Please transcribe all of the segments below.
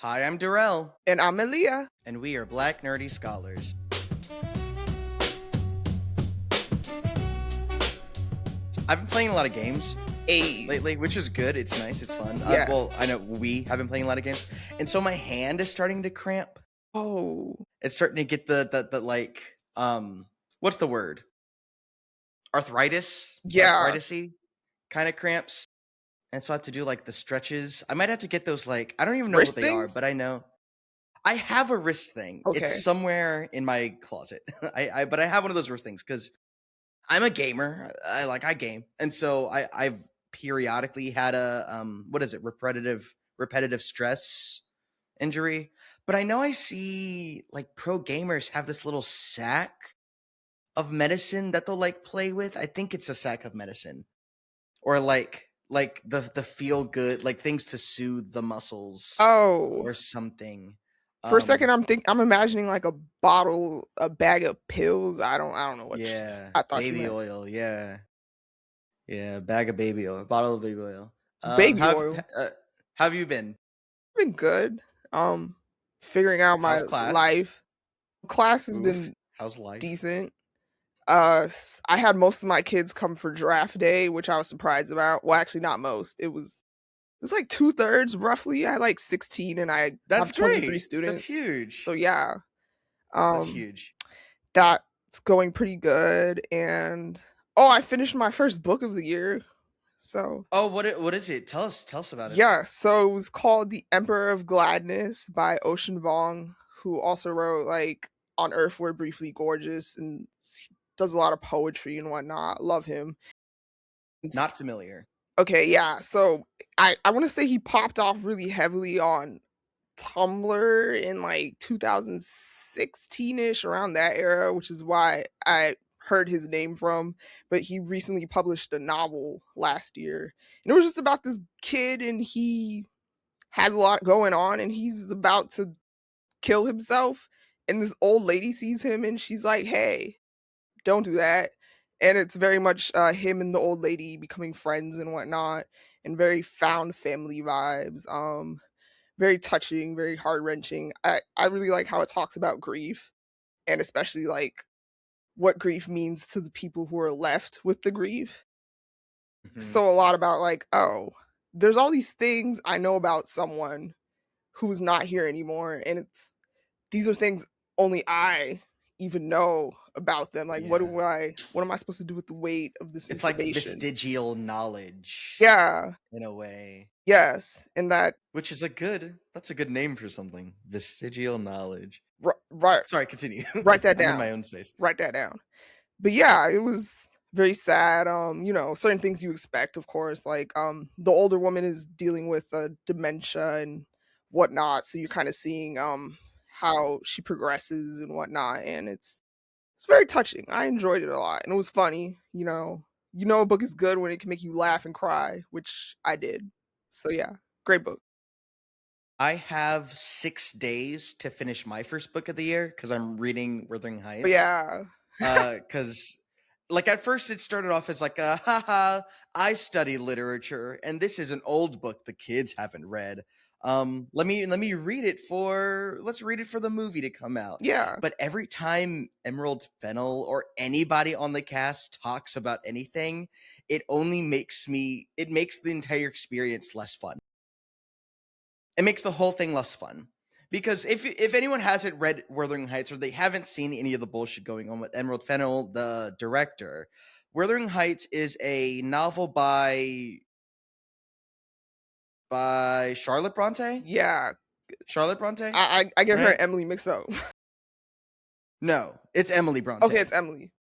Hi, I'm Darrell, And I'm Elia. and we are Black Nerdy Scholars. I've been playing a lot of games lately, which is good. It's nice. It's fun. Yes. I know we have been playing a lot of games, and so my hand is starting to cramp. Oh, It's starting to get the what's the word? yeah. Arthritis-y kind of cramps. And so I have to do like the stretches. I might have to get those I don't even know what Wrist they are, things? but I know I have a wrist thing. It's Okay. somewhere in my closet. But I have one of those wrist things because I'm a gamer. I game, and so I've periodically had a what is it, repetitive stress injury. But I know I see like pro gamers have this little sack of medicine that they'll like play with. I think it's a sack of medicine, or like the feel good, like things to soothe the muscles Oh, or something. for a second Um, I'm imagining like a bag of pills. I don't know what yeah, I thought you baby meant. oil, yeah, bag of baby oil, bottle of baby oil. Baby oil. Have you been? Been good. Um, Figuring out my How's class? life. Class has Oof, been how's life? decent. I had most of my kids come for draft day, which I was surprised about. Well, actually not most. It was like 2/3 roughly. I had like 16 and I That's have 23 great. That's students. So huge. yeah. That's Um huge. that's going pretty good. And oh, I finished my first book of the year. So Oh, what is it? Tell us about it. yeah, so it was called The Emperor of Gladness by Ocean Vuong, who also wrote like On Earth We're Briefly Gorgeous and does a lot of poetry and whatnot. Love him. Not familiar. Okay, yeah. So I want to say he popped off really heavily on Tumblr in like 2016ish, around that era, which is why I heard his name from. But he recently published a novel last year, and it was just about this kid, and he has a lot going on, and he's about to kill himself. And this old lady sees him, and she's like, "Hey, don't do that." And it's very much him and the old lady becoming friends and whatnot, and very found family vibes. Very touching, very heart wrenching. I really like how it talks about grief, and especially like what grief means to the people who are left with the grief. Mhm. So a lot about like, oh, there's all these things I know about someone who's not here anymore, and it's these are things only I even know about them. Like, Yeah. what am I supposed to do with the weight of this It's like information? vestigial knowledge Yeah, in a way. yes, and Which is that's a good name for something. Vestigial knowledge. right, Sorry, continue. write that I'm in down. my own space. Write that down. But yeah, it was very sad. Certain things you expect, of course, like the older woman is dealing with dementia and whatnot, so you're kind of seeing how she progresses and whatnot, and it's very touching. I enjoyed it a lot, and it was funny. A book is good when it can make you laugh and cry, which I did. So yeah, great book. I have 6 days to finish my first book of the year because I'm reading Wuthering But Heights. yeah, Because like at first it started off as like a haha, I study literature and this is an old book the kids haven't read. Let me read it for let's read it for the movie to come out. yeah, But every time Emerald Fennel or anybody on the cast talks about anything, it makes the entire experience less fun. It makes the whole thing less fun. Because if anyone hasn't read Wuthering Heights or they haven't seen any of the bullshit going on with Emerald Fennel, the director, Wuthering Heights is a novel by Charlotte Bronte. yeah. Charlotte Bronte, I get her and right? Emily mixed up. No, it's Emily Okay, it's Bronte. Emily.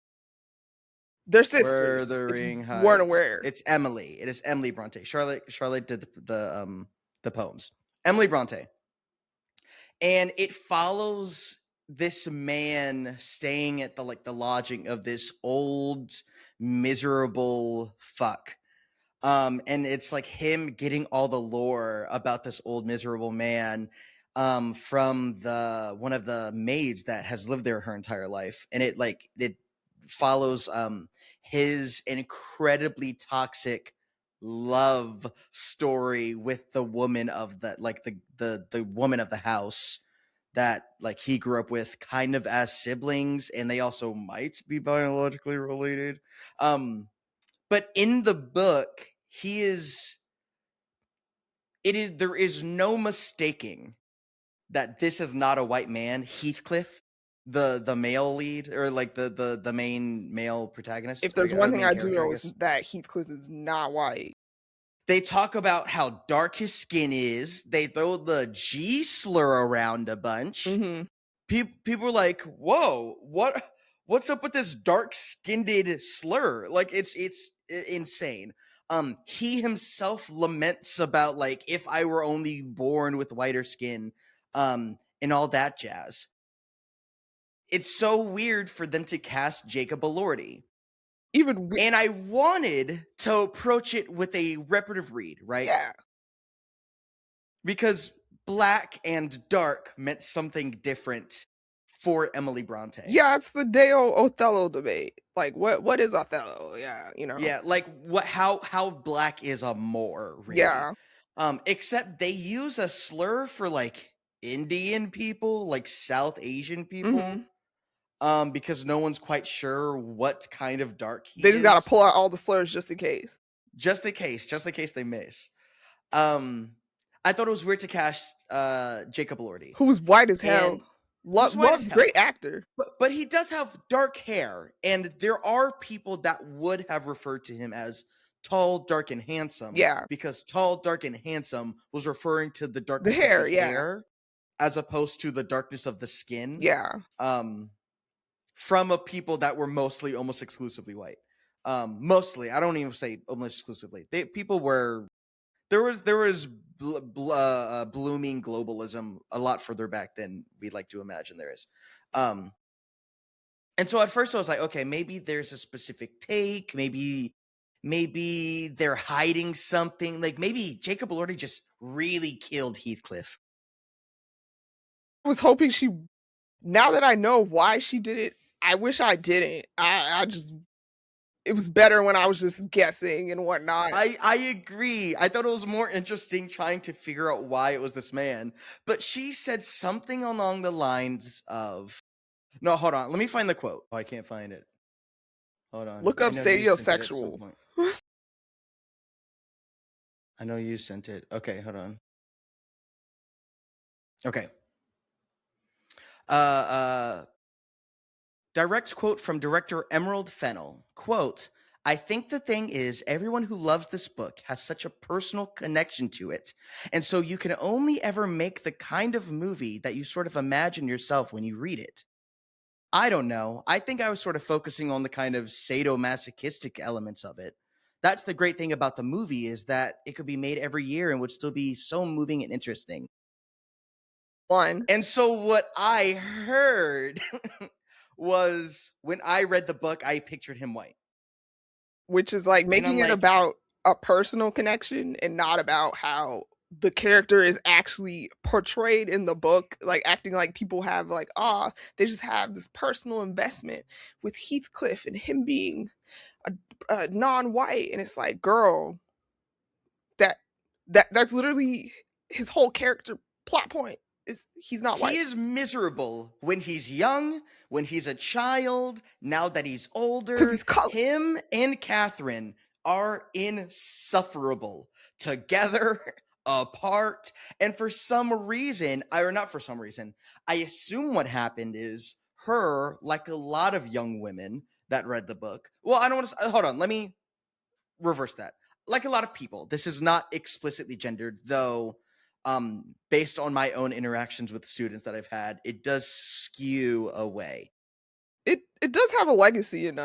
They're sisters. If you Wuthering weren't Heights. aware. It's Emily. It is Emily Bronte. Charlotte did the poems. Emily Bronte. And it follows this man staying at the lodging of this old miserable fuck, and it's like him getting all the lore about this old miserable man, from the one of the maids that has lived there her entire life, and it follows his incredibly toxic love story with the woman of the woman of the house that like he grew up with kind of as siblings, and they also might be biologically related. But in the book, he is it is there is no mistaking that this is not a white man. Heathcliff, the male lead, or like the main male protagonist, If there's or one thing main I do character, I know is guess. that Heathcliff is not white. They talk about how dark his skin is. They throw the G slur around a bunch. Mm-hmm. People are like, "Whoa, what's up with this dark-skinned slur?" Like it's insane. He himself laments about like, if I were only born with whiter skin, and all that jazz. It's so weird for them to cast Jacob Elordi. Even And I wanted to approach it with a reparative read, right? yeah, Because black and dark meant something different for Emily Bronte. yeah, it's the Deo Othello debate. Like, what is Othello? Yeah, Yeah, like how black is a Moor, really? Yeah. Except they use a slur for like Indian people, like South Asian people. Because no one's quite sure what kind of dark he They just gotta is. pull out all the slurs just in case. Just in case they miss. I thought it was weird to cast Jacob Elordi. Who was white as hell. And who's white as hell. Great actor. But he does have dark hair, and there are people that would have referred to him as tall, dark, and handsome. Yeah. Because tall, dark, and handsome was referring to the darkness hair, of the yeah. hair, as opposed to the darkness of the skin. Yeah. From a people that were mostly almost exclusively white. Mostly, I don't even say almost exclusively. People were there was blooming globalism a lot further back than we'd like to imagine there is. And so at first I was like, okay, maybe there's a specific take, maybe they're hiding something, like maybe Jacob Elordi just really killed Heathcliff. I was hoping she, now that I know why she did it, I wish I didn't. I just, it was better when I was just guessing and whatnot. I agree. I thought it was more interesting trying to figure out why it was this man. But she said something along the lines of, no, hold on. Let me find the quote. Oh, I can't find it. Hold on. Look up sapiosexual. I know you sent it. Okay, hold on. Okay. Direct quote from director Emerald Fennell. Quote, I think the thing is, everyone who loves this book has such a personal connection to it. And so you can only ever make the kind of movie that you sort of imagine yourself when you read it. I don't know. I think I was sort of focusing on the kind of sadomasochistic elements of it. That's the great thing about the movie, is that it could be made every year and would still be so moving and interesting. And so what I heard was, when I read the book, I pictured him white. Which is like making it about a personal connection and not about how the character is actually portrayed in the book, like acting like people have like, they just have this personal investment with Heathcliff and him being a non-white. And it's like, girl, that's literally his whole character plot point. He's not white. He is miserable when he's young, when he's a child, now that he's older. Because he's colored. Him and Catherine are insufferable together, apart, and for some reason, or not for some reason, I assume what happened is her, like a lot of young women that read the book. Well, I don't want to, hold on, let me reverse that. Like a lot of people, this is not explicitly gendered, though. Based on my own interactions with students that I've had, it does skew away. It does have a legacy in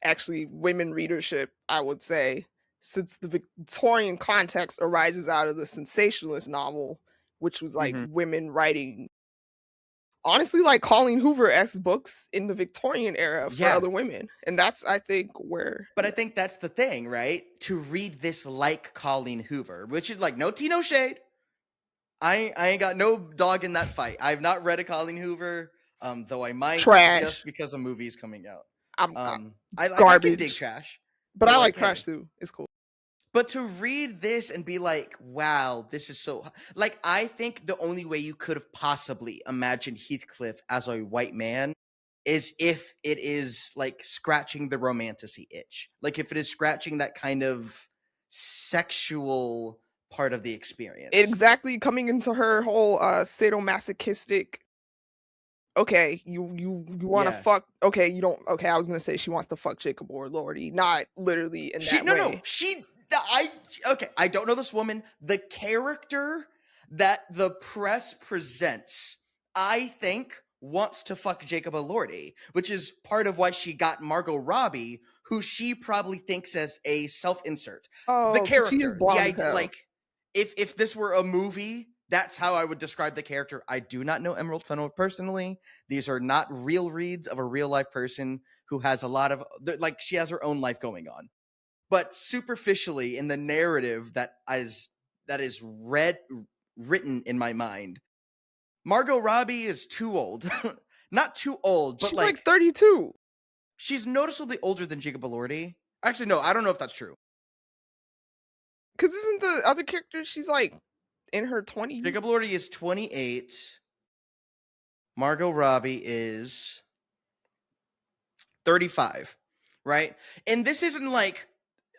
actually women readership, I would say, since the Victorian context arises out of the sensationalist novel, which was like women writing, honestly, like Colleen Hoover-esque books in the Victorian era for other women. And that's, I think, where... But I think that's the thing, right? To read this like Colleen Hoover, which is like, no tea, no shade. I ain't got no dog in that fight. I've not read a Colleen Hoover, though I might, just because a movie is coming out. I can dig trash. But I like trash too. It's cool. But to read this and be like, wow, this is so like, I think the only way you could have possibly imagined Heathcliff as a white man is if it is like scratching the romanticy itch. Like if it is scratching that kind of sexual part of the experience. Exactly, coming into her whole sadomasochistic. Okay, you want to Yeah. fuck. Okay, you don't. Okay, I was gonna say she wants to fuck Jacob or Lordy, not literally in that way. I don't know this woman. The character that the press presents, I think, wants to fuck Jacob Elordi, which is part of why she got Margot Robbie, who she probably thinks as a self-insert. The Oh, 'cause she is character, the blonde as idea, hell. like if this were a movie, that's how I would describe the character. I do not know Emerald Fennell personally. These are not real reads of a real life person who has a lot of like she has her own life going on. But superficially in the narrative that is written in my mind, Margot Robbie is too old. Not too old, but She's like 32. she's noticeably older than Jacob Elordi. Actually, no, I don't know if that's true. Cause isn't the other character she's like in her 20s? Jacob Elordi is 28. Margot Robbie is 35, right? And this isn't like,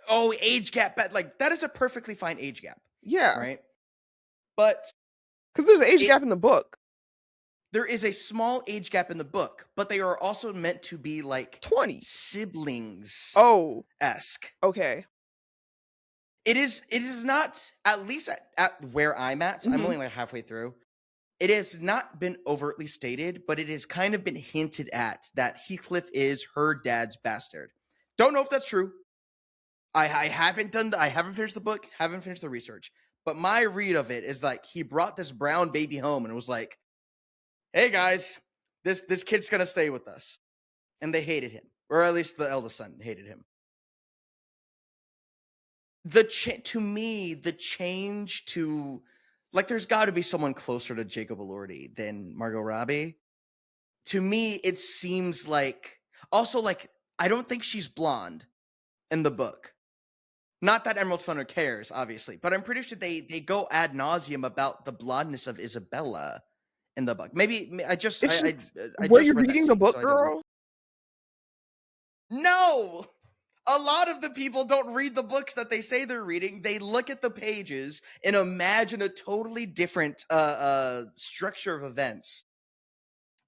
oh, age gap, but like that is a perfectly fine age gap, Yeah, right? But because there's an age gap in the book. there is a small age gap in the book, but they are also meant to be like 20 siblings Oh, esque. okay. It is not, at least at where I'm at. I'm only like halfway through. It has not been overtly stated, but it has kind of been hinted at that Heathcliff is her dad's bastard. Don't know if that's true. I haven't finished the book, haven't finished the research. But my read of it is like he brought this brown baby home and was like, hey guys, this kid's gonna stay with us. And they hated him. Or at least the eldest son hated him. To me, the change to like there's gotta be someone closer to Jacob Elordi than Margot Robbie. To me, it seems like also like I don't think she's blonde in the book. Not that Emerald Fennell cares, obviously, but I'm pretty sure they go ad nauseum about the blondness of Isabella in the book. Maybe I just Were just you read that reading the scene, book, so I don't know. girl? No, a lot of the people don't read the books that they say they're reading. They look at the pages and imagine a totally different structure of events.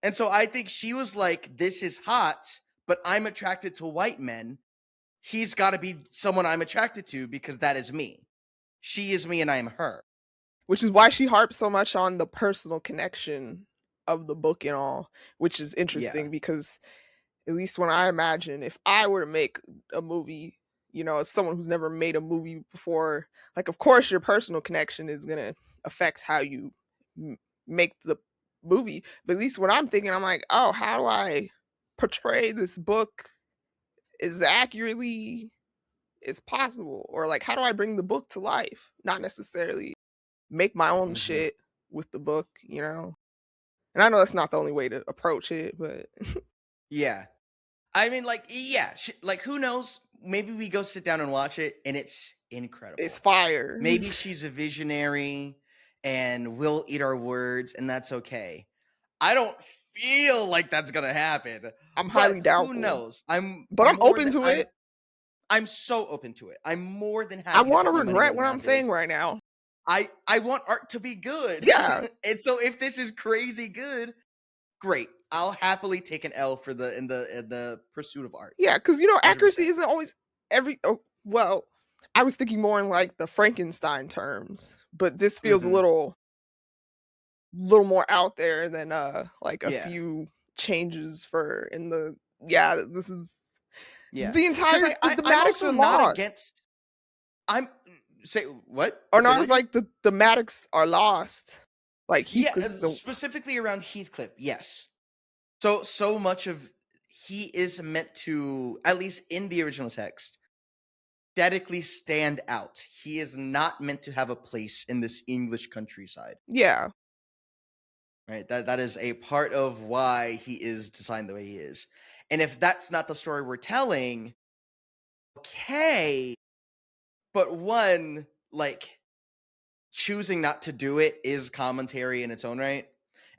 And so I think she was like, "This is hot, but I'm attracted to white men. He's got to be someone I'm attracted to because that is me. She is me and I am her." Which is why she harps so much on the personal connection of the book and all, which is interesting because at least when I imagine if I were to make a movie, as someone who's never made a movie before, like of course your personal connection is gonna affect how you make the movie. But at least when I'm thinking, I'm like, oh, how do I portray this book as accurately as possible? Or like, how do I bring the book to life? Not necessarily make my own shit with the book, And I know that's not the only way to approach it, but Yeah. I mean, like, yeah, like, who knows? Maybe we go sit down and watch it, and it's incredible. It's fire. Maybe she's a visionary, and we'll eat our words, and that's okay. I don't feel like that's gonna happen. I'm highly doubtful. Who knows? I'm open to it. I'm so open to it. I'm more than happy. I want to regret what I'm saying right now. I want art to be good. Yeah. And so if this is crazy good, great. I'll happily take an L for in the pursuit of art. Yeah, because accuracy isn't always well, I was thinking more in like the Frankenstein terms, but this feels a little more out there than like a few changes this is the entire the Maddox are lost. Say what? Or not as like the Maddox are lost. Like specifically around Heathcliff, yes. So much of he is meant to, at least in the original text, aesthetically stand out. He is not meant to have a place in this English countryside. Yeah. Right? That is a part of why he is designed the way he is. And if that's not the story we're telling, okay, But one, like, choosing not to do it is commentary in its own right.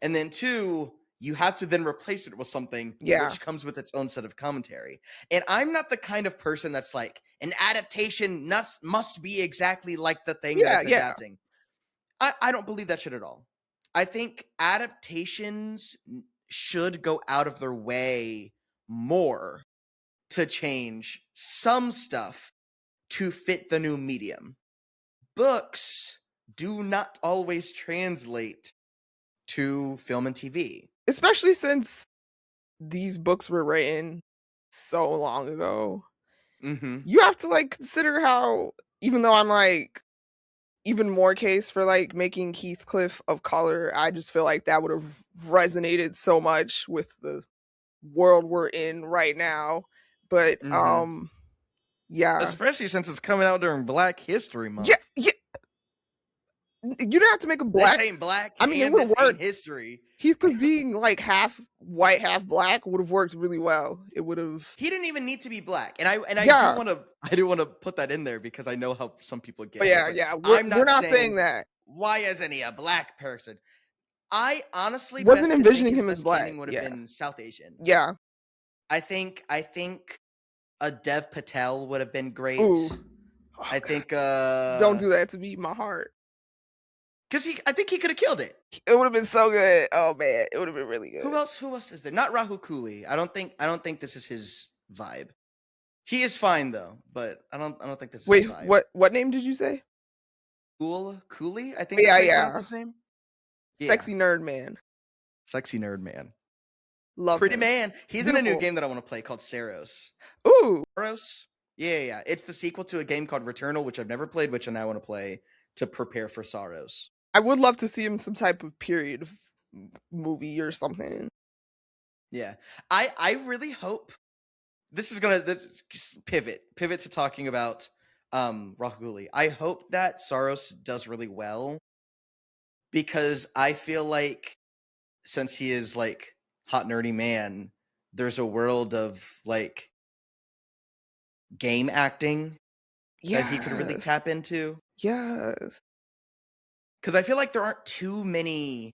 And then two, you have to then replace it with something Yeah. which comes with its own set of commentary. And I'm not the kind of person that's like, an adaptation must be exactly like the thing that Yeah, it's yeah. adapting. I don't believe that shit at all. I think adaptations should go out of their way more to change some stuff to fit the new medium. Books do not always translate to film and TV. Especially since these books were written so long ago. Mm-hmm. You have to like consider how, even though I'm like even more case for like making Heathcliff of color, I just feel like that would have resonated so much with the world we're in right now. But Mm-hmm. yeah. Especially since it's coming out during Black History Month. Yeah, yeah. You don't have to make a This black. ain't black, I mean, it and would have this ain't worked. history. Heathcliff being like half white, half black would have worked really well. It would have. He didn't even need to be black, and I Yeah. do want to put that in there because I know how some people get. But It. yeah, It's like, yeah. I'm We're not not saying saying that. why isn't he a black person? I honestly Wasn't think envisioning his him as best black. canon would have Yeah. been South Asian. Yeah. I think a Dev Patel would have been great. Ooh. I think Don't do that to me, my heart. because I think he could have killed it. It would have been so good. Oh man, it would have been really good. Who else is there? Not Rahul Cooley. I don't think this is his vibe. He is fine though, but I don't think this is his vibe. Wait, what name did you say? Cooley? I think Yeah, that's how you yeah. pronounce his name. Sexy nerd man. Sexy nerd man. Love Pretty him. man. He's in a new Beautiful. game that I want to play called Saros. Ooh. Saros? Yeah. It's the sequel to a game called Returnal, which I've never played, which I now want to play to prepare for Saros. I would love to see him some type of period movie or something. Yeah. I really hope this is gonna pivot to talking about Rahul Cooley. I hope that Saros does really well because I feel like since he is like hot nerdy man, there's a world of like game acting that he could really tap into. Yes. Because I feel like there aren't too many,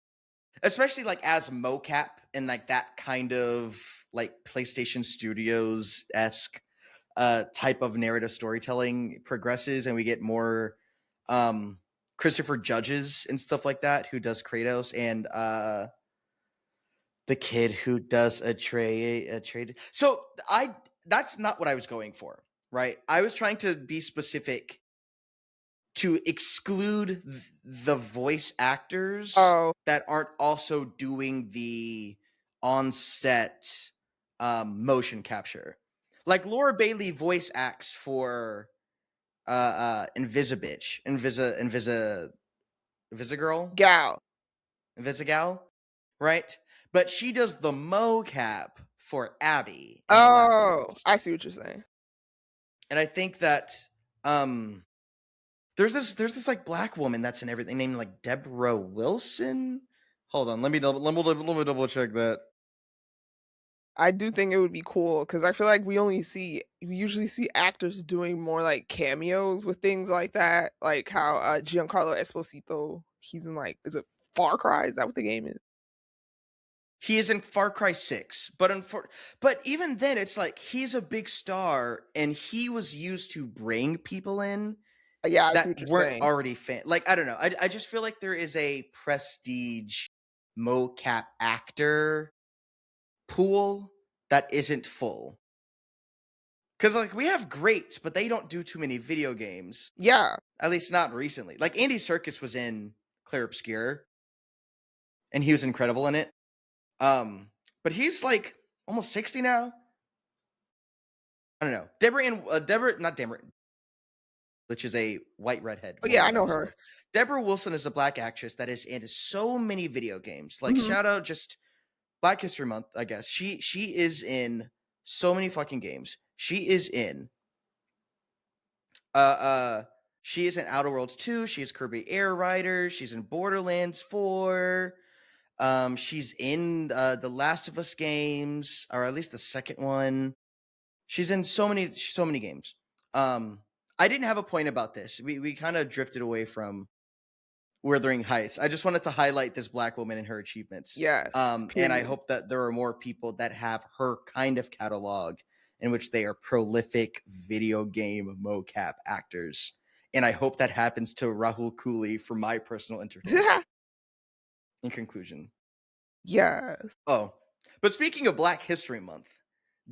especially like as mocap and like that kind of like PlayStation Studios-esque type of narrative storytelling progresses and we get more Christopher Judges and stuff like that who does Kratos and the kid who does a trade. So that's not what I was going for, right? I was trying to be specific to exclude the voice actors that aren't also doing the on-set motion capture. Like Laura Bailey voice acts for Invisibitch, Invisigirl? Invisigal, right? But she does the mocap for Abby in The Last of Us. I see what you're saying. And I think that there's this like black woman that's in everything named like Deborah Wilson. Hold on, let me double check that. I do think it would be cool because I feel like we usually see actors doing more like cameos with things like that, like how Giancarlo Esposito, he's in like, is it Far Cry? Is that what the game is? He is in Far Cry 6, but even then, it's like he's a big star, and he was used to bring people in that weren't already fan. Like I don't know, I just feel like there is a prestige mocap actor pool that isn't full. Because like we have greats, but they don't do too many video games. Yeah, at least not recently. Like Andy Serkis was in Clair Obscur, and he was incredible in it. But he's like almost 60 now. I don't know. Deborah, which is a white redhead. Oh yeah, I know her. Deborah Wilson is a black actress that is in so many video games. Like shout out just Black History Month, I guess. She is in so many fucking games. She is in Outer Worlds 2, she is Kirby Air Rider, she's in Borderlands 4. She's in the Last of Us games, or at least the second one. She's in so many games. I didn't have a point about this. We kind of drifted away from Wuthering Heights. I just wanted to highlight this black woman and her achievements. Yes, And I period. hope that there are more people that have her kind of catalog in which they are prolific video game mocap actors. And I hope that happens to Rahul Cooley for my personal entertainment. In conclusion. Yes. Oh, but speaking of Black History Month,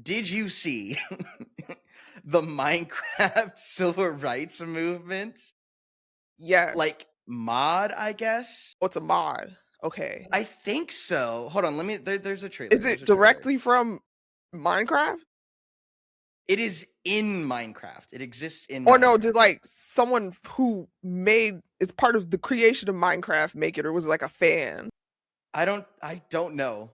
did you see the Minecraft civil rights movement? Yes. Like mod, I guess? What's a mod? Okay. I think so. Hold on, let me. There's a trailer. Is There's it a trailer. directly from Minecraft? It is in Minecraft. It exists in Or no, did Minecraft. like someone who made is part of the creation of Minecraft make it, or was it like a fan? I don't know.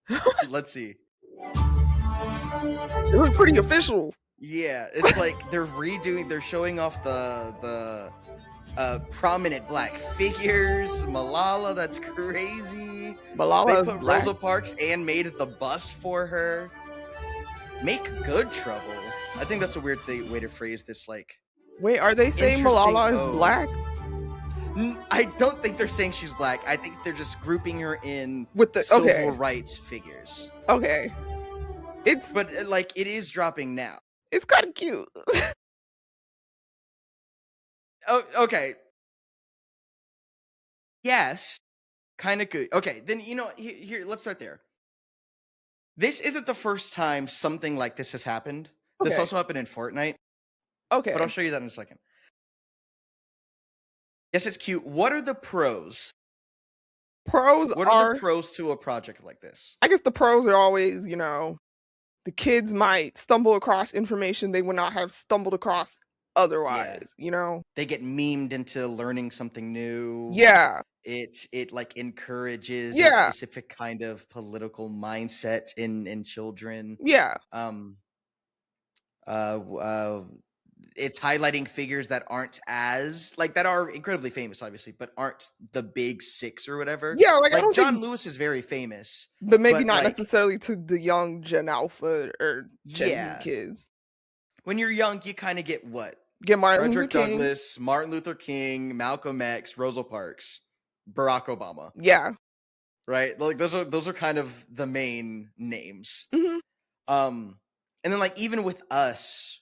Let's see. It was pretty official. Yeah, it's like they're showing off the prominent black figures. Malala, that's crazy. Malala They is put black. Rosa Parks and made the bus for her. Make good trouble. I think that's a weird way to phrase this. Like, Wait, are they saying interesting Malala is ode. black? I don't think they're saying she's black. I think they're just grouping her in With the civil rights figures. Okay. But like, it is dropping now. It's kind of cute. Oh, okay. Yes, kind of good. Okay, then here. Let's start there. This isn't the first time something like this has happened. This Okay. also happened in Fortnite. Okay. But I'll show you that in a second. Yes, it's cute. What are the pros? What are the pros to a project like this? I guess the pros are always, the kids might stumble across information they would not have stumbled across otherwise, They get memed into learning something new. Yeah. It like encourages Yeah. a specific kind of political mindset in children. Yeah. It's highlighting figures that aren't that are incredibly famous, obviously, but aren't the big six or whatever. Yeah, like I don't John think, Lewis is very famous, but maybe but, not like, necessarily to the young Gen Alpha or Gen Yeah. Z kids. when you're young, you kind of get what? Get Martin Frederick Luther King. Douglass, Martin Luther King, Malcolm X, Rosa Parks, Barack Obama, Yeah. right? Like those are kind of the main names. Mhm. And then like even with us,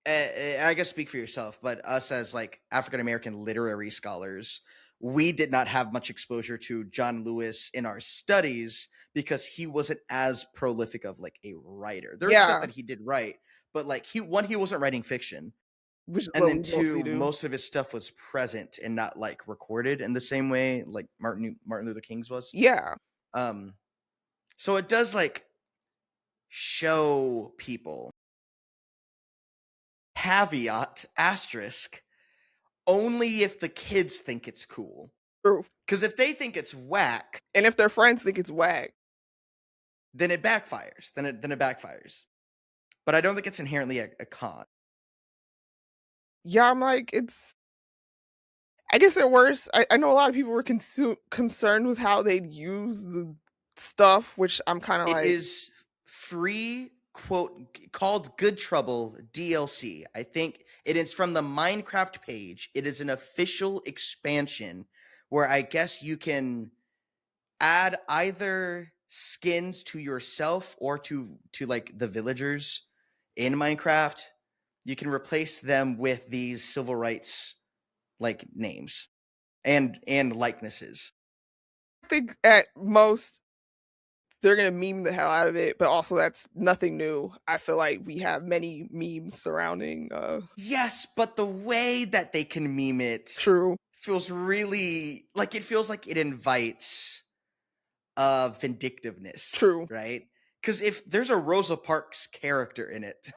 I guess speak for yourself, but us as like African American literary scholars, we did not have much exposure to John Lewis in our studies because he wasn't as prolific of like a writer. There's Yeah. stuff that he did write, but like he wasn't writing fiction. Which is And what then we mostly two, do. most of his stuff was present and not like recorded in the same way like Martin Luther King's was. Yeah. So it does like show people. Caveat, asterisk, only if the kids think it's cool. True. Because if they think it's whack, And if their friends think it's whack, then it backfires. Then it backfires. But I don't think it's inherently a con. yeah, I'm like, I guess at worst, I know a lot of people were concerned with how they'd use the stuff, which I'm kind of It like, is free, called Good Trouble DLC. I think it is from the Minecraft page. It is an official expansion where I guess you can add either skins to yourself or to like the villagers in Minecraft. You can replace them with these civil rights like names and likenesses. I think at most they're gonna meme the hell out of it, but also that's nothing new. I feel like we have many memes surrounding Yes, but the way that they can meme it True. feels really like it invites vindictiveness. True. Right? Because if there's a Rosa Parks character in it,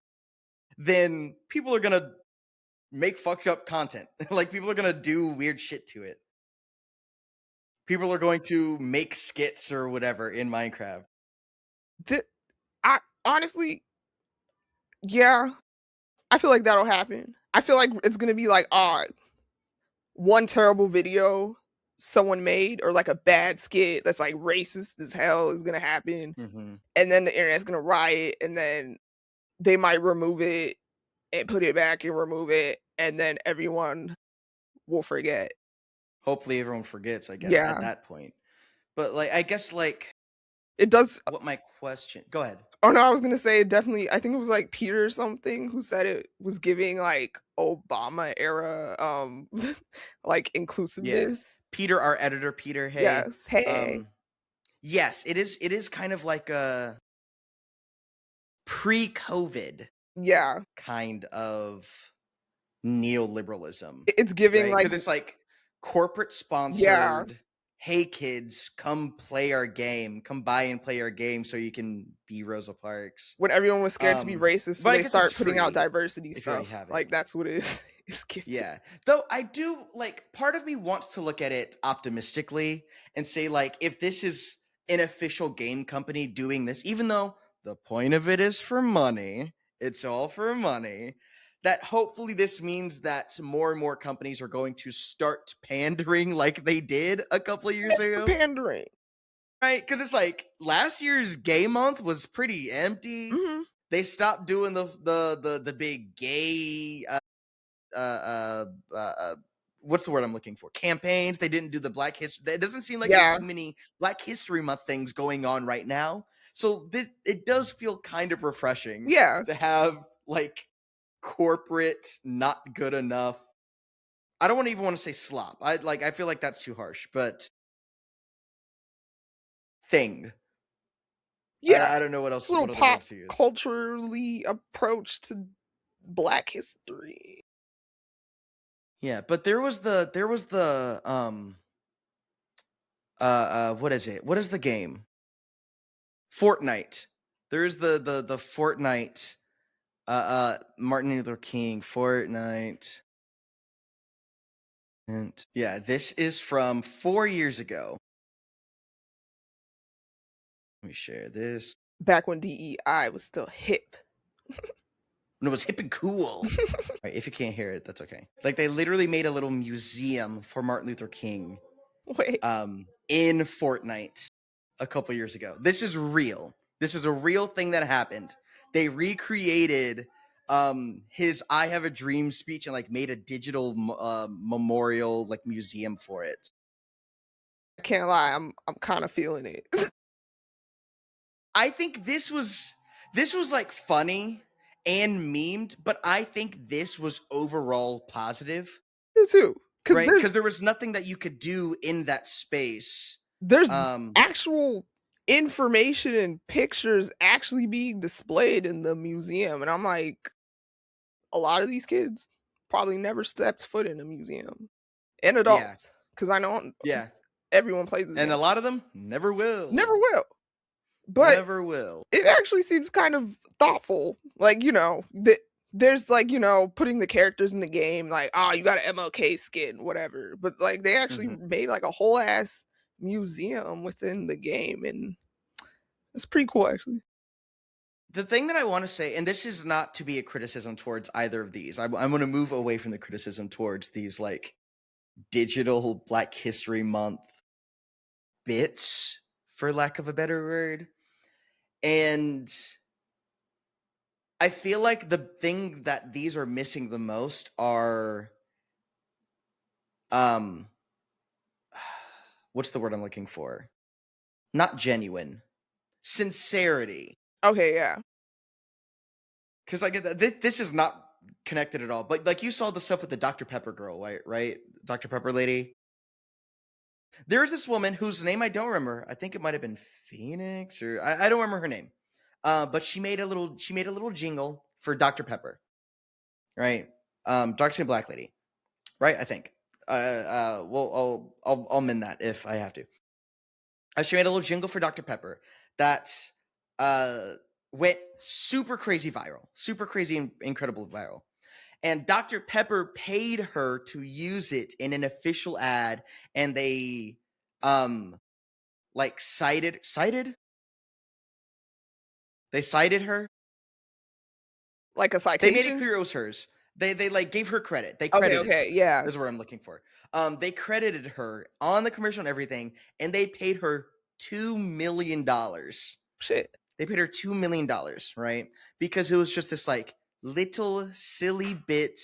then people are gonna make fucked up content. Like people are gonna do weird shit to it. People are going to make skits or whatever in Minecraft. I honestly, yeah, I feel like that'll happen. I feel like it's gonna be like, one terrible video someone made or like a bad skit that's like racist as hell is gonna happen, and then the internet's gonna riot, and then they might remove it and put it back and remove it, and then everyone will forget. Hopefully everyone forgets, I guess, at Yeah. that point. But like I guess like It does. what my question go ahead. Oh no, I was gonna say definitely. I think it was like Peter or something who said it was giving like Obama era, like Yeah. inclusiveness. Peter, our editor, Peter, hey. Yes. Hey. Yes, it is kind of like a pre-COVID Yeah. kind of neoliberalism, It's giving right? like Because it's like corporate yeah. sponsored, hey kids, come play our game, come by and play our game so you can be Rosa Parks. When everyone was scared to be racist, so But I they guess it's start putting out free diversity if you already stuff. have it. Like that's what it is. It's giving. Yeah. Though I do like part of me wants to look at it optimistically and say like if this is an official game company doing this, even though the point of it is for money, it's all for money, that hopefully this means that more and more companies are going to start pandering like they did a couple of years It's the ago. pandering. Right? Because it's like last year's gay month was pretty empty. Hmm. They stopped doing the big gay what's the word I'm looking for? Campaigns. They didn't do the Black History. It doesn't seem like there's Yeah. too many Black History Month things going on right now. So this it does feel kind of refreshing Yeah. to have like corporate not good enough. I don't even want to say slop. I feel like that's too harsh, but thing. Yeah. I don't know It's a what little other pop words to use. culturally approach to Black history. Yeah, but there was the what is it? What is the game? Fortnite. There's the Fortnite Martin Luther King Fortnite. And yeah, this is from 4 years ago. Let me share this. Back when DEI was still hip. When it was hip and cool. Right, if you can't hear it, that's okay. Like they literally made a little museum for Martin Luther King Wait. in Fortnite a couple years ago. This is real. This is a real thing that happened. They recreated his "I Have a Dream" speech and like made a digital memorial like museum for it. I can't lie, I'm kind of feeling it. I think this was like funny and memed, but I think this was overall positive, You too, because right? there's Because there was nothing that you could do in that space. there's Um, actual information and pictures actually being displayed in the museum, and I'm like, a lot of these kids probably never stepped foot in a museum, and yeah, adults, because I know yeah, everyone plays this and a game. lot of them never will. Never will, but Never will. it actually seems kind of thoughtful. Like, there's like, putting the characters in the game, like, oh, you got an MLK skin, whatever. But like they actually Mhm. made like a whole ass museum within the game, and it's pretty cool actually. The thing that I want to say, and this is not to be a criticism towards either of these, I'm going to move away from the criticism towards these like digital Black History Month bits, for lack of a better word. And I feel like the thing that these are missing the most are, um, what's the word I'm looking for? Not genuine, sincerity. Okay, yeah. Because like this is not connected at all. But like you saw the stuff with the Dr. Pepper girl, right? Dr. Pepper lady. There's this woman whose name I don't remember. I think it might have been Phoenix or I don't remember her name. But she made a little jingle for Dr. Pepper, right? Dark skin black lady, right? I think. Well, I'll mend that if I have to. She made a little jingle for Dr. Pepper that went super crazy viral, super crazy and incredible viral. And Dr. Pepper paid her to use it in an official ad, and they like cited they cited her. Like a They made it citation. clear it was hers. They like gave her credit. They Okay, credited okay, her. yeah. Is what I'm looking for. They credited her on the commercial and everything, and they paid her $2 million. Shit. They paid her $2 million, right? Because it was just this like little silly bit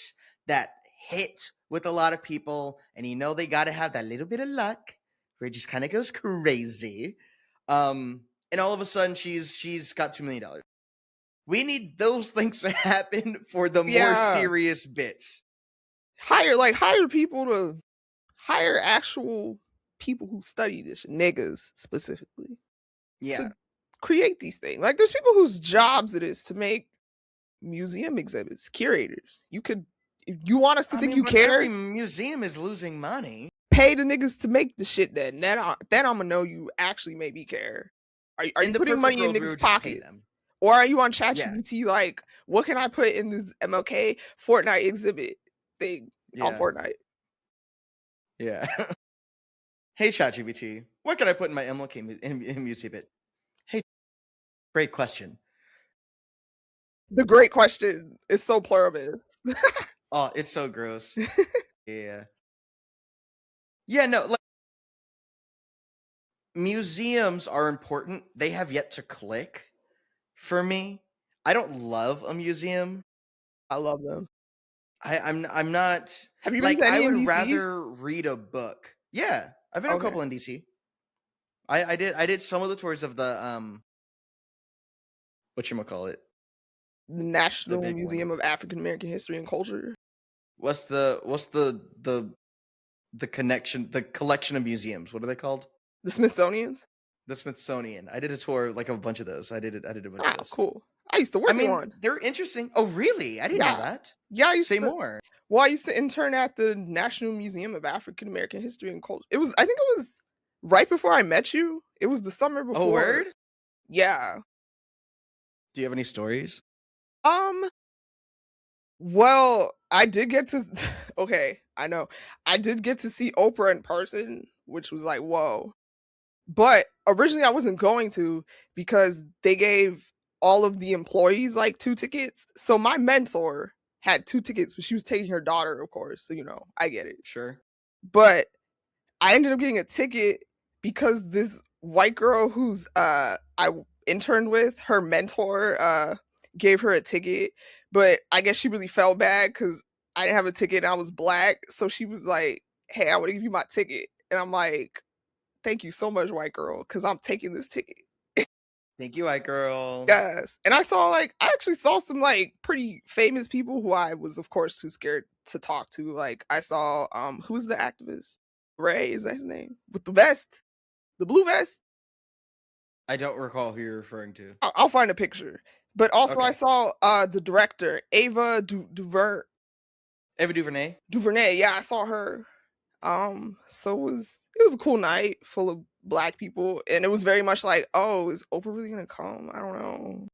that hit with a lot of people, and they got to have that little bit of luck where it just kind of goes crazy. And all of a sudden she's got $2 million. We need those things to happen for the more Yeah. serious bits. Hire people to hire actual people who study this, niggas specifically, Yeah. to create these things. Like, there's people whose jobs it is to make museum exhibits, curators. If you want us to think you but care, every museum is losing money. pay the niggas to make the shit. Then I'm gonna know you actually maybe care. Are you In the putting perfect money in world, we niggas' would just pay pockets? them. Or are you on Yeah. ChatGPT like, what can I put in this MLK Fortnite exhibit thing on Yeah. Fortnite? Yeah. Hey, ChatGPT, what can I put in my MLK museum bit? Hey, great question. The great question is so pluribus. Oh, it's so gross. Yeah. Yeah, no, like, museums are important. They have yet to click for me. I don't love a museum. I love them. I'm not. Have you been to I any in would DC? rather read a book. Yeah, I've been to a couple in DC. I did some of the tours of the whatchamacallit? The National big Museum one. of African American History and Culture. What's the connection? The collection of museums. What are they called? The Smithsonian's. The Smithsonian. I did a tour, like a bunch of those. I did a bunch of Ah, those. cool. I used to work in one. They're interesting. Oh, really? I didn't know that. Yeah, I used Say to. more. Well, I used to intern at the National Museum of African American History and Culture. I think it was right before I met you. It was the summer before. Oh, word? Yeah. Do you have any stories? Well, I did get to okay, I know. I did get to see Oprah in person, which was like, whoa. But originally I wasn't going to, because they gave all of the employees like 2 tickets. So my mentor had 2 tickets, but she was taking her daughter, of course. So, I get it. Sure. But I ended up getting a ticket because this white girl who's I interned with, her mentor gave her a ticket, but I guess she really felt bad because I didn't have a ticket and I was black. So she was like, "Hey, I want to give you my ticket," and I'm like, "Thank you so much, white girl, because I'm taking this ticket." Thank you, white girl. Yes, and I actually saw some like pretty famous people who I was, of course, too scared to talk to. Like, I saw who's the activist? Ray, is that his name? With the vest, the blue vest. I don't recall who you're referring to. I'll find a picture. But also, I Okay. saw the director, Ava DuVernay. Ava DuVernay. DuVernay, yeah, I saw her. So it was a cool night full of black people, and it was very much like, oh, is Oprah really gonna come? I don't know.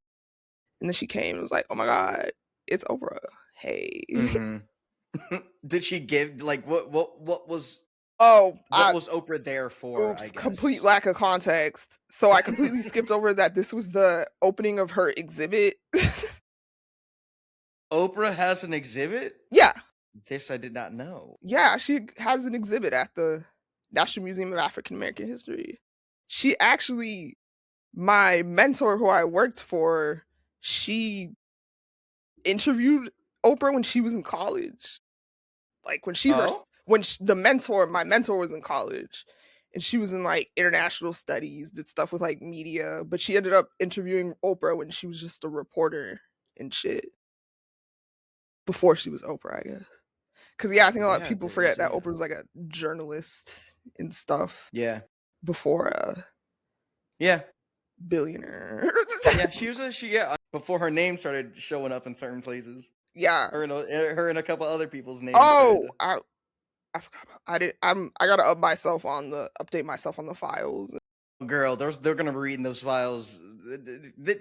And then she came. It was like, oh my god, it's Oprah. Hey. Mm-hmm. Did she give what was? Oh, what was Oprah there for? Oops, I guess. Complete lack of context. So I completely skipped over that this was the opening of her exhibit. Oprah has an exhibit? Yeah. This I did not know. Yeah, she has an exhibit at the National Museum of African American History. She actually, my mentor who I worked for, she interviewed Oprah when she was in college. Like, when my mentor was in college, and she was in like international studies, did stuff with like media, but she ended up interviewing Oprah when she was just a reporter and shit. Before she was Oprah, I guess. Because I think a lot of people forget that Oprah was like a journalist and stuff. Yeah. Before yeah. Billionaire. Yeah, she before her name started showing up in certain places. Yeah. Her and a couple other people's names. Oh, I forgot about. I gotta update myself on the files. Girl, they're gonna be reading those files.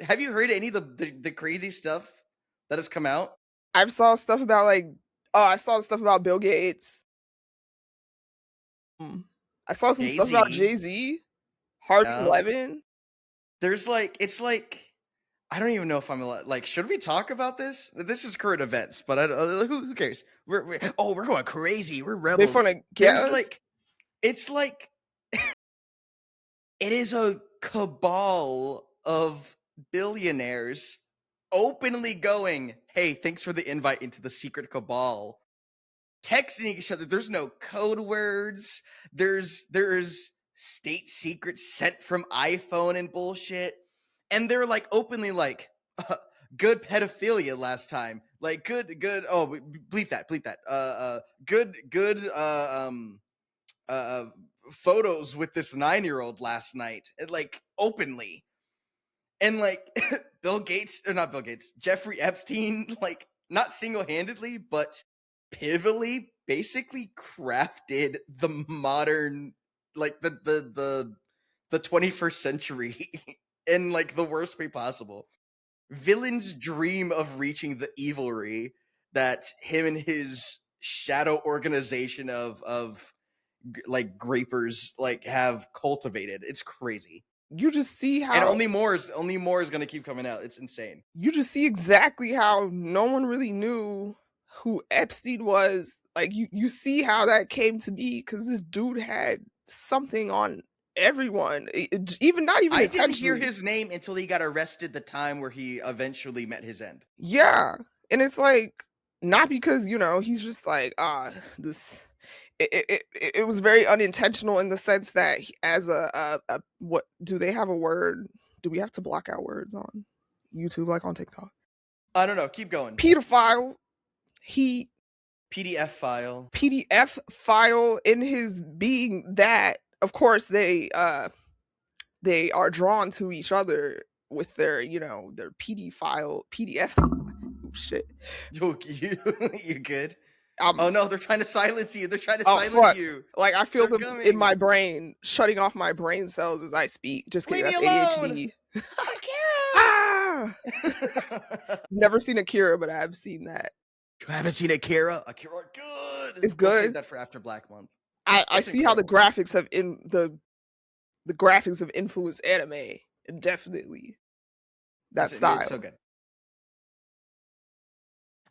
Have you heard any of the crazy stuff that has come out? I've saw stuff about I saw stuff about Bill Gates. I saw some stuff about Jay-Z. Hard 11. There's it's I don't even know if I'm should we talk about this? This is current events, but who cares? We're going crazy. We're rebels. They wanna get us? It's like it is a cabal of billionaires openly going, "Hey, thanks for the invite into the secret cabal texting each other. There's no code words. There's state secrets sent from iPhone and bullshit. And they're like openly like, good pedophilia last time. Like good. Oh, bleep that. Good. Photos with this 9-year-old last night. Like openly. And like Jeffrey Epstein, like not single-handedly, but pivotally, basically crafted the modern, like the 21st century in like the worst way possible. Villains dream of reaching the evilry that him and his shadow organization of like grapers like have cultivated. It's crazy. You just see how, and only more is gonna keep coming out. It's insane. You just see exactly how no one really knew who Epstein was. Like you see how that came to be because this dude had something on everyone, even not even. I didn't hear his name until he got arrested. The time where he eventually met his end. Yeah, and it's like not because he's just like this. It was very unintentional in the sense that as a what do they have a word? Do we have to block out words on YouTube like on TikTok? I don't know. Keep going. Pedophile. PDF file in his being that, of course, they are drawn to each other with their PDF. Oh, shit. You good? Oh no, they're trying to silence you. Silence fuck. you. Like I feel them in my brain, shutting off my brain cells as I speak. Just kidding. That's ADHD. Ah! Never seen Akira, but I've seen that. You haven't seen Akira? Akira, good. It's good. We'll save that for after Black Month. I see incredible. How the graphics have the graphics have influenced anime. Definitely. That style. It's so good.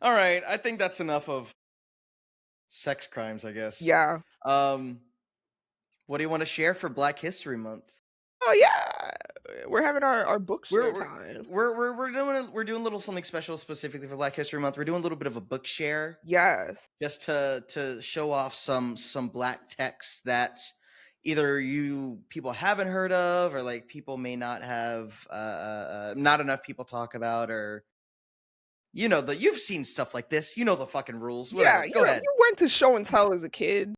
All right, I think that's enough of sex crimes, I guess. Yeah. What do you want to share for Black History Month? Oh yeah, we're having our book share time. We're doing a little something special specifically for Black History Month. We're doing a little bit of a book share. Yes. Just to show off some Black texts that either you people haven't heard of, or like people may not have not enough people talk about, or you've seen stuff like this. The fucking rules. Whatever. Yeah, Go ahead. You went to show and tell as a kid.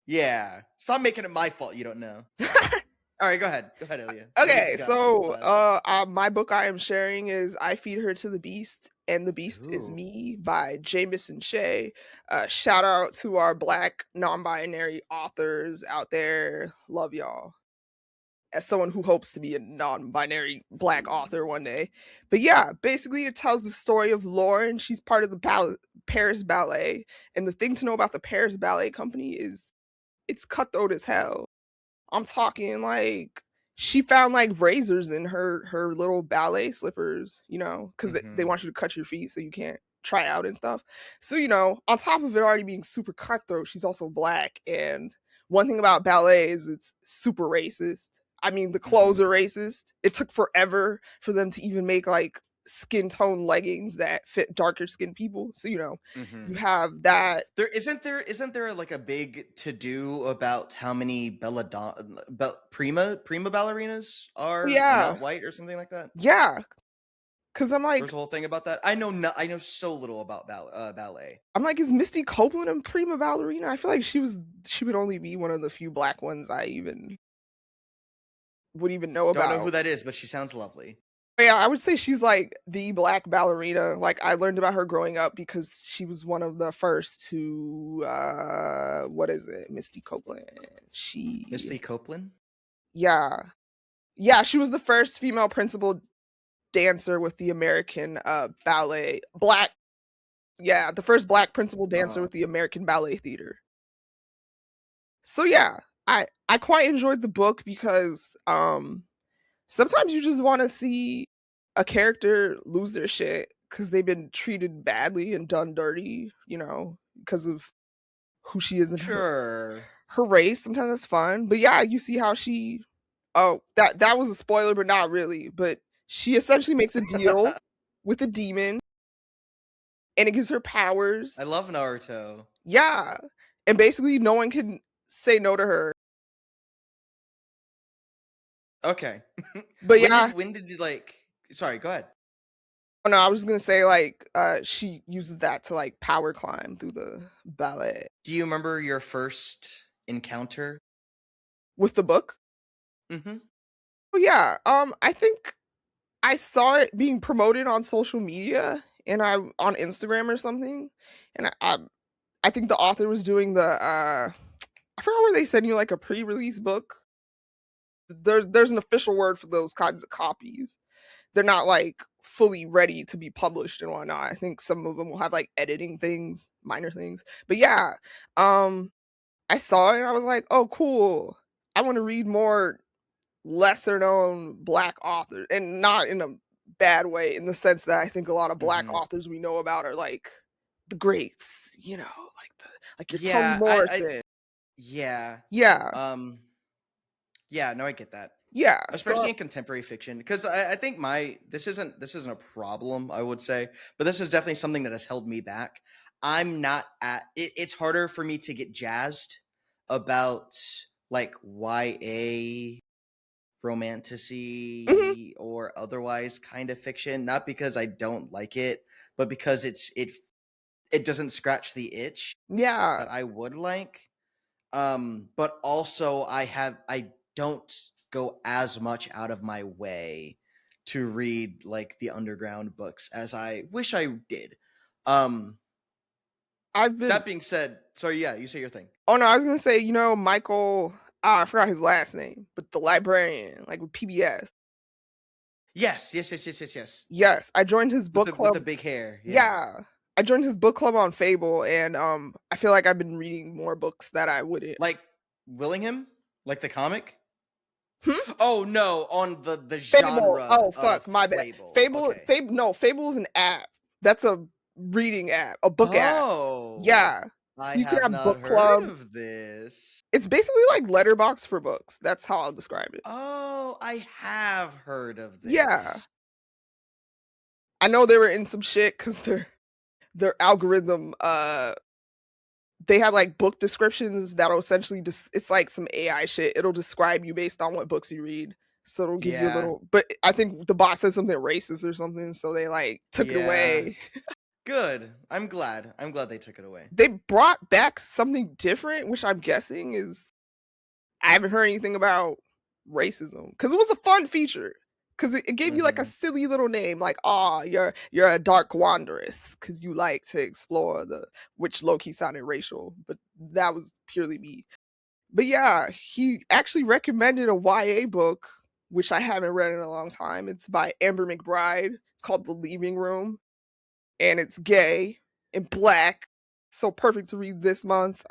Yeah. Stop making it my fault. You don't know. All right, go ahead. Go ahead, Elia. Okay, so my book I am sharing is I Feed Her to the Beast, and the Beast is Me by Jameson Shea. Shout out to our Black non-binary authors out there. Love y'all. As someone who hopes to be a non-binary Black author one day. But yeah, basically it tells the story of Lauren. She's part of the Paris Ballet. And the thing to know about the Paris Ballet Company is it's cutthroat as hell. I'm talking like she found like razors in her little ballet slippers, because they want you to cut your feet so you can't try out and stuff. So, on top of it already being super cutthroat, she's also Black. And one thing about ballet is it's super racist. I mean, the clothes are racist. It took forever for them to even make like skin tone leggings that fit darker skinned people. So you have that. There isn't there like a big to do about how many prima ballerinas are not white or something like that? Yeah. Cause I'm like, there's a whole thing about that. I know so little about ballet. I'm like, is Misty Copeland a prima ballerina? I feel like she would only be one of the few Black ones I would even know about. Don't know who that is, but she sounds lovely. Yeah, I would say she's like the Black ballerina. Like I learned about her growing up because she was one of the first to what is it? Misty Copeland. Misty Copeland? Yeah. Yeah, she was the first female principal dancer with the American ballet. The first Black principal dancer with the American Ballet Theater. So yeah, I quite enjoyed the book because sometimes you just want to see a character lose their shit because they've been treated badly and done dirty, because of who she is and her race. Sometimes that's fun. But yeah, you see how that was a spoiler, but not really. But she essentially makes a deal with a demon and it gives her powers. I love Naruto. Yeah. And basically no one can say no to her. Okay. But yeah, When did you like? Sorry, go ahead. oh no, I was just gonna say like she uses that to like power climb through the ballet Do you remember your first encounter? with the book. Mm-hmm. Oh yeah, I think I saw it being promoted on social media and I on Instagram or something, and I think the author was doing the I forgot where they send you like a pre-release book. There's an official word for those kinds of copies. They're not like fully ready to be published and whatnot. I think some of them will have like editing things, minor things. But yeah, um, I saw it and I was like, oh cool. I want to read more lesser known black authors, and not in a bad way, in the sense that I think a lot of black Mm-hmm. authors we know about are like the greats, like your Toni Yeah, I Morrison. yeah. Yeah, Um, yeah, no, I get that. yeah. Especially So in contemporary fiction, because I think this isn't a problem, I would say, but this is definitely something that has held me back. I'm not at it, it's harder for me to get jazzed about like YA mhm, romantasy or otherwise kind of fiction, not because I don't like it, but because it doesn't scratch the itch yeah, that I would like. But also I don't go as much out of my way to read like the underground books as I wish I did. Um, I've been. that being said, sorry, yeah, you say your thing. Oh no, I was gonna say, Michael. I forgot his last name, but the librarian, like with PBS. Yes, yes, yes, yes, yes, yes. Yes, I joined his With book the club. big hair, yeah. Yeah, I joined his book club on Fable, and I feel like I've been reading more books that I wouldn't. Like Willingham, like the comic. Hmm? Oh no, on the Fable. genre Oh of fuck, my bad. Fable. Fable. Okay. Fable. No, Fable is an app. That's a reading app, a book app. Oh, Yeah. I So you can have have not book heard clubs. of this. It's basically like Letterbox for books. That's how I'll describe it. Oh, I have heard of Yeah. this. I know they were in some shit because their algorithm they had like book descriptions that'll essentially just it's like some AI shit. It'll describe you based on what books you read. So it'll give you a Yeah, little, but I think the bot said something racist or something, so they like took it yeah. away. Good. I'm glad. I'm glad they took it away. They brought back something different, which I'm guessing is I haven't heard anything about racism because it was a fun feature. Because it gave you like a Hmm. silly little name, like you're a dark wanderess because you like to explore the, which low key sounded racial, but that was purely me. But yeah, he actually recommended a YA book, which I haven't read in a long time. It's by Amber McBride. It's called The Leaving Room, and it's gay and black. So perfect to read this month.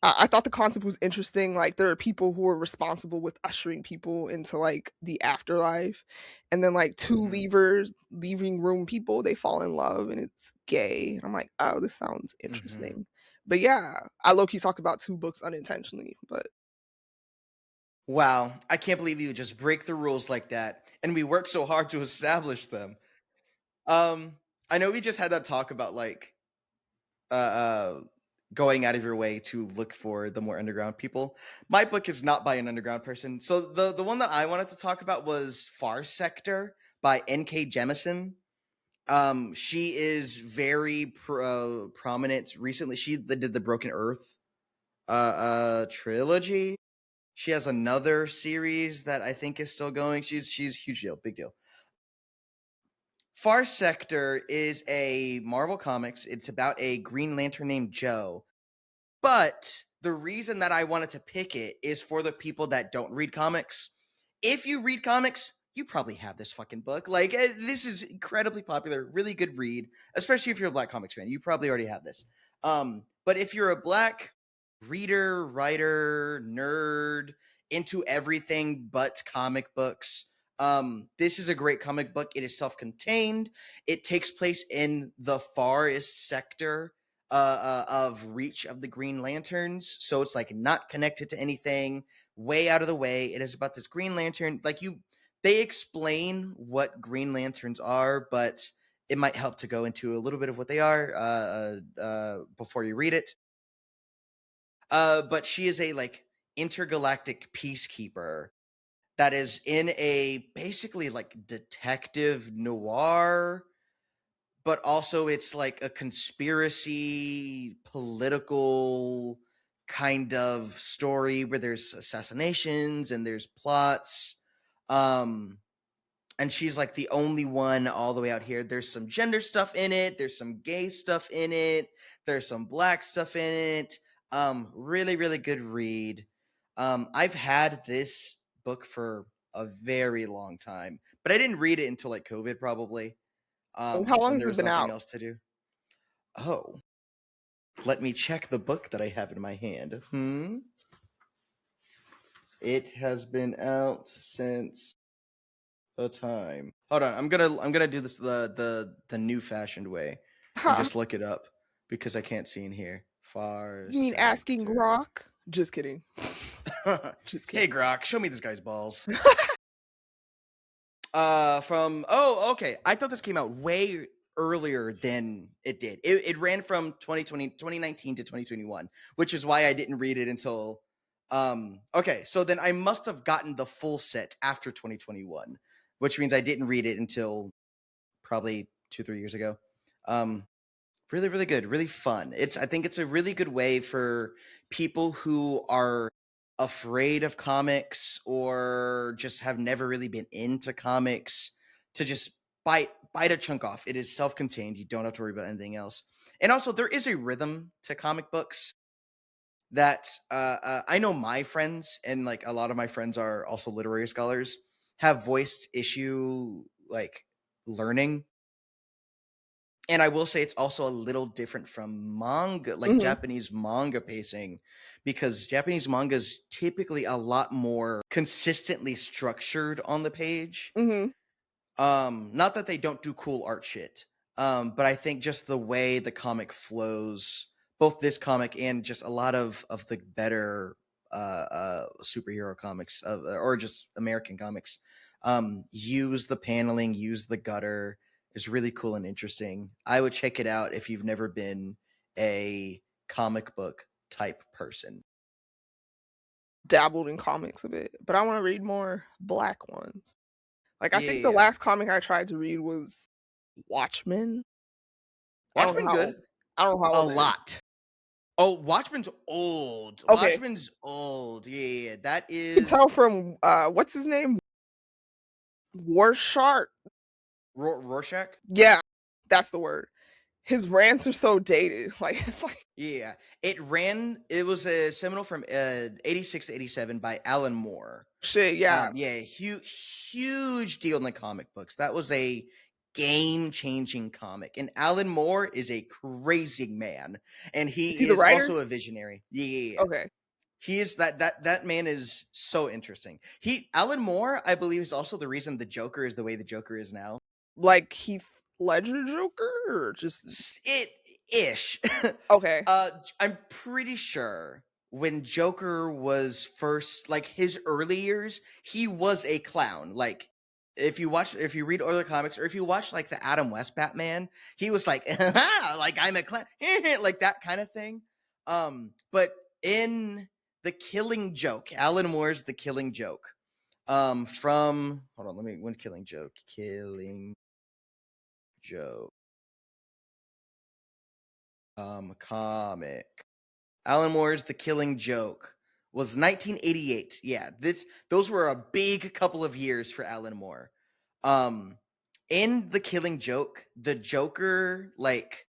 I thought the concept was interesting. Like there are people who are responsible with ushering people into like the afterlife, and then like two Hmm. leavers, leaving room people, they fall in love, and it's gay. And I'm like, oh, this sounds Hmm. interesting. But yeah, I low key talked about two books unintentionally, but Wow, I can't believe you just break the rules like that, and we work so hard to establish them. Um, I know we just had that talk about like uh, uh going out of your way to look for the more underground people. My book is not by an underground person. So the one that I wanted to talk about was Far Sector by N.K. Jemisin. She is very prominent recently. She did the Broken Earth trilogy. She has another series that I think is still going. She's huge deal, big deal. Far Sector is a Marvel Comics. It's about a Green Lantern named Joe. But the reason that I wanted to pick it is for the people that don't read comics. If you read comics, you probably have this fucking book. Like, this is incredibly popular, really good read, especially if you're a Black comics fan. You probably already have this. But if you're a Black reader, writer, nerd, into everything but comic books, this is a great comic book. It is self-contained. It takes place in the farthest sector of reach of the Green Lanterns, so it's like not connected to anything, way out of the way. It is about this Green Lantern. They explain what Green Lanterns are, but it might help to go into a little bit of what they are before you read it. But she is a like intergalactic peacekeeper that is in a basically like detective noir, but also it's like a conspiracy political kind of story where there's assassinations and there's plots. And she's like the only one all the way out here. There's some gender stuff in it, there's some gay stuff in it, there's some black stuff in it. Really, really good read. I've had this book for a very long time, but I didn't read it until like COVID probably. How long When has there it was been nothing out? else to do. Oh, let me check the book that I have in my hand. It has been out since the time. Hold on, I'm gonna do this the new fashioned way and Huh. just look it up because I can't see in here. Far You mean asking Sector. Grok? Just kidding. Just Hey kidding. Grok, show me this guy's balls. Okay. I thought this came out way earlier than it did. It ran from 2019 to 2021, which is why I didn't read it until okay, so then I must have gotten the full set after 2021, which means I didn't read it until probably 2-3 years ago. Really, really good, really fun. I think it's a really good way for people who are afraid of comics or just have never really been into comics to just bite a chunk off. It is self-contained. You don't have to worry about anything else. And also there is a rhythm to comic books that I know my friends, and like a lot of my friends are also literary scholars, have voiced issue like learning. And I will say it's also a little different from manga, like Hmm. Japanese manga pacing, because Japanese manga is typically a lot more consistently structured on the page. Hmm. Not that they don't do cool art shit, but I think just the way the comic flows, both this comic and just a lot of the better superhero comics or just American comics, use the paneling, use the gutter, is really cool and interesting. I would check it out if you've never been a comic book type person. Dabbled in comics a bit, but I want to read more black ones. Like, I think the Yeah. last comic I tried to read was Watchmen. I don't know Watchmen how good. old. I don't know how A old it is. lot. Oh, Watchmen's old. Okay, Watchmen's old. Yeah. That you can is tell from what's his name? War Shark. Rorschach. Yeah, that's the word. His rants are so dated. Like, it's like Yeah. It was a seminal from 86 to 87 by Alan Moore. shit. Yeah, Yeah, huge deal in the comic books. That was a game-changing comic. And Alan Moore is a crazy man. And is he he the is writer? also a visionary. Yeah. Okay, He is that man is so interesting. Alan Moore, I believe, is also the reason the Joker is the way the Joker is now. like Heath Ledger Joker, or just It ish. okay. I'm pretty sure when Joker was first, like his early years, he was a clown. Like if you read other comics, or if you watch like the Adam West Batman, he was like, like I'm a clown, like that kind of thing. But in The Killing Joke, Alan Moore's The Killing Joke, from hold on, when Killing Joke, comic. Alan Moore's The Killing Joke was 1988. Yeah, those were a big couple of years for Alan Moore. Um, in The Killing Joke, the Joker like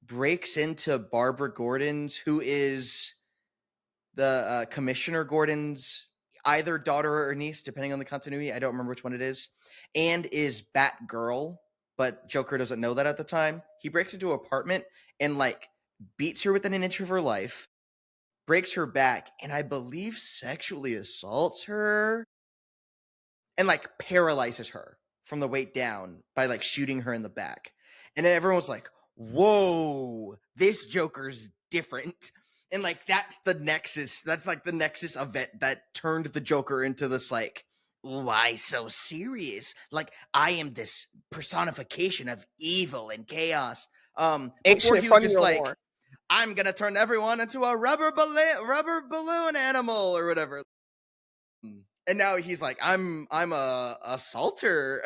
breaks into Barbara Gordon's, who is the Commissioner Gordon's either daughter or niece, depending on the continuity. I don't remember which one it is, and is Batgirl, but Joker doesn't know that at the time. He breaks into her apartment and like beats her within an inch of her life, breaks her back, and I believe sexually assaults her and like paralyzes her from the weight down by like shooting her in the back. And then everyone's like, whoa, this Joker's different. And like that's the nexus. That's like the nexus event that turned the Joker into this like why so serious? Like, I am this personification of evil and chaos. Ain't Before shit he was funny just no like, more. I'm gonna turn everyone into a rubber balloon animal or whatever. And now he's like, I'm a assaulter.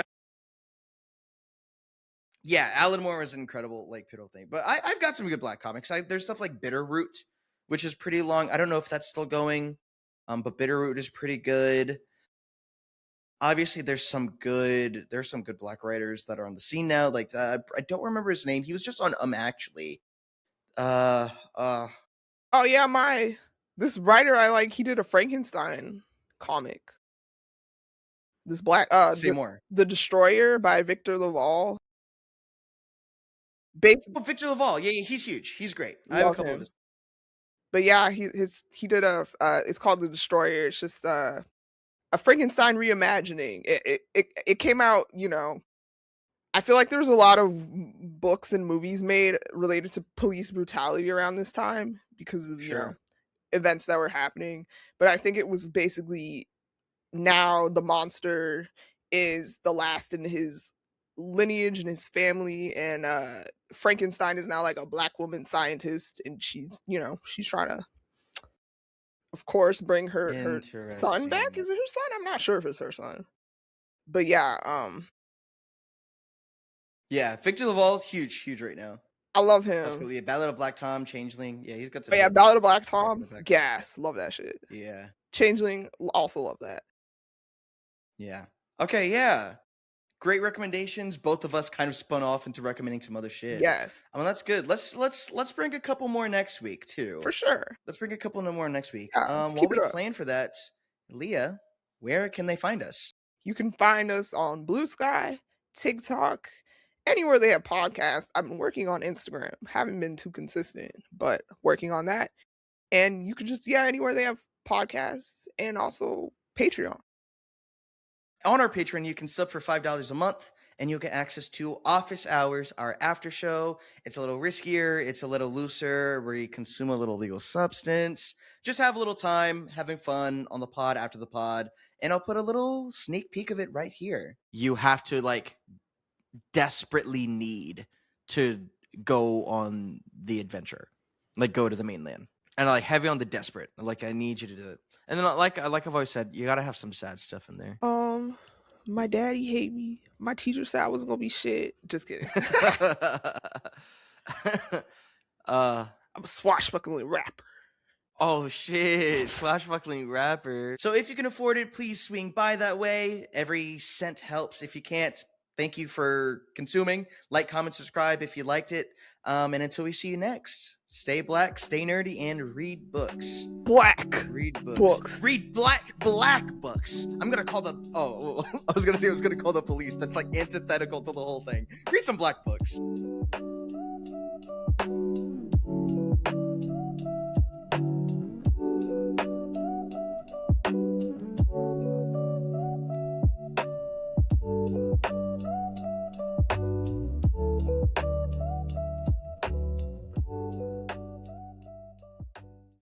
Yeah, Alan Moore was an incredible like piddle thing. But I've got some good black comics. There's stuff like Bitterroot, which is pretty long. I don't know if that's still going. But Bitterroot is pretty good. Obviously, there's some good black writers that are on the scene now. Like I don't remember his name. He was just on actually. Uh Oh yeah, this writer I like, he did a Frankenstein comic. This black say more. the Destroyer by Victor Laval. Basically, Oh, Victor Laval. Yeah, he's huge. He's great. I have a love couple of him. his. But yeah, he did a it's called The Destroyer. It's just a Frankenstein reimagining. It came out, you know, I feel like there's a lot of books and movies made related to police brutality around this time because of, you know, Sure. events that were happening. But I think it was basically now the monster is the last in his lineage and his family, and Frankenstein is now like a black woman scientist, and she's, you know, she's trying to, of course, bring her son back. Interesting. Is it her son? I'm not sure if it's her son. But yeah, Yeah, Victor Laval's huge right now. I love That's him. cool. Yeah, Ballad of Black Tom, Changeling. Yeah, he's got some. But yeah, Hits Ballad of Black back in Tom, the back. gas, love that shit. Yeah. Changeling, also love that. Yeah. Okay. Yeah. Great recommendations. Both of us kind of spun off into recommending some other shit. Yes, I mean, that's good. Let's bring a couple more next week too. for sure. Let's bring a couple more next week. Yeah, let's While keep we it up. plan for that, Leah, where can they find us? You can find us on Blue Sky, TikTok, anywhere they have podcasts. I've been working on Instagram. Haven't been too consistent, but working on that. And you can just, yeah, anywhere they have podcasts, and also Patreon. On our Patreon, you can sub for $5 a month, and you'll get access to Office Hours, our after show. It's a little riskier, it's a little looser, where you consume a little legal substance. Just have a little time, having fun on the pod after the pod, and I'll put a little sneak peek of it right here. You have to like desperately need to go on the adventure, like go to the mainland, and I like heavy on the desperate. Like I need you to do it. And then, like I've always said, you gotta have some sad stuff in there. My daddy hate me. My teacher said I wasn't gonna be shit. Just kidding. I'm a swashbuckling rapper. Oh shit, swashbuckling rapper. So if you can afford it, please swing by that way. Every cent helps. If you can't, thank you for consuming. Like, comment, subscribe if you liked it. And until we see you next, stay black, stay nerdy, and read books. Read books. Read black books. I'm gonna call the I was gonna call the police. That's like antithetical to the whole thing. Read some black books.